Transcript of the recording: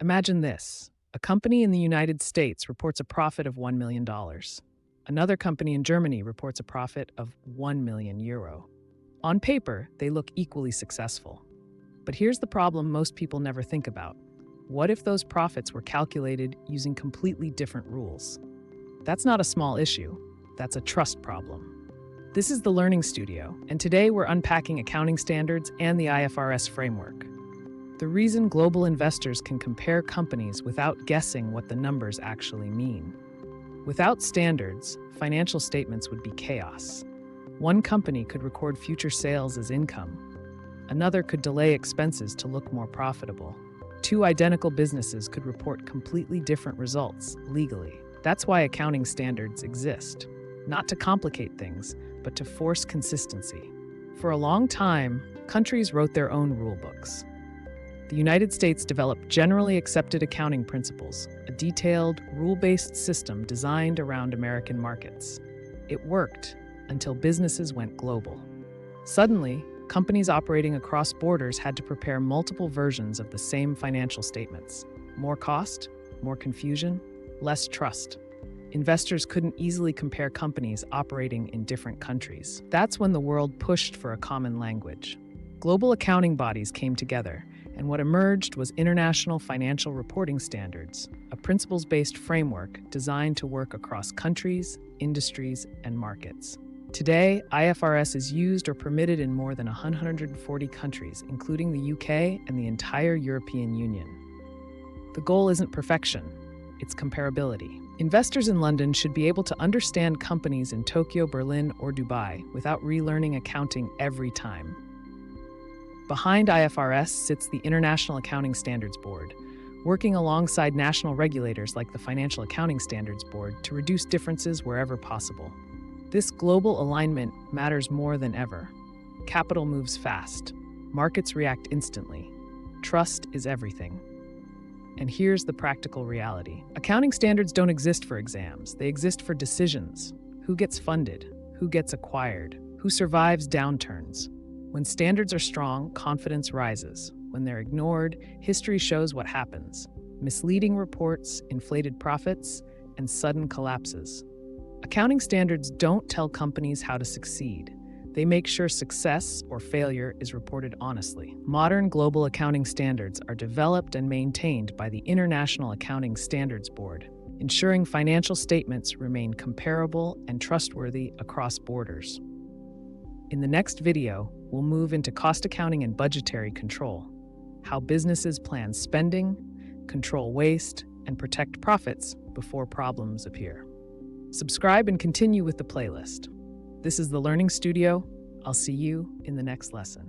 Imagine this. A company in the United States reports a profit of $1 million. Another company in Germany reports a profit of 1 million euro. On paper, they look equally successful. But here's the problem most people never think about. What if those profits were calculated using completely different rules? That's not a small issue. That's a trust problem. This is the Learning Studio, and today we're unpacking accounting standards and the IFRS framework. The reason global investors can compare companies without guessing what the numbers actually mean. Without standards, financial statements would be chaos. One company could record future sales as income. Another could delay expenses to look more profitable. Two identical businesses could report completely different results legally. That's why accounting standards exist. Not to complicate things, but to force consistency. For a long time, countries wrote their own rule books. The United States developed generally accepted accounting principles, a detailed, rule-based system designed around American markets. It worked until businesses went global. Suddenly, companies operating across borders had to prepare multiple versions of the same financial statements. More cost, more confusion, less trust. Investors couldn't easily compare companies operating in different countries. That's when the world pushed for a common language. Global accounting bodies came together, and what emerged was International Financial Reporting Standards, a principles-based framework designed to work across countries, industries, and markets. Today, IFRS is used or permitted in more than 140 countries, including the UK and the entire European Union. The goal isn't perfection, it's comparability. Investors in London should be able to understand companies in Tokyo, Berlin, or Dubai without relearning accounting every time. Behind IFRS sits the International Accounting Standards Board, working alongside national regulators like the Financial Accounting Standards Board to reduce differences wherever possible. This global alignment matters more than ever. Capital moves fast. Markets react instantly. Trust is everything. And here's the practical reality. Accounting standards don't exist for exams. They exist for decisions. Who gets funded? Who gets acquired? Who survives downturns? When standards are strong, confidence rises. When they're ignored, history shows what happens. Misleading reports, inflated profits, and sudden collapses. Accounting standards don't tell companies how to succeed. They make sure success or failure is reported honestly. Modern global accounting standards are developed and maintained by the International Accounting Standards Board, ensuring financial statements remain comparable and trustworthy across borders. In the next video, we'll move into cost accounting and budgetary control, how businesses plan spending, control waste, and protect profits before problems appear. Subscribe and continue with the playlist. This is the Learning Studio. I'll see you in the next lesson.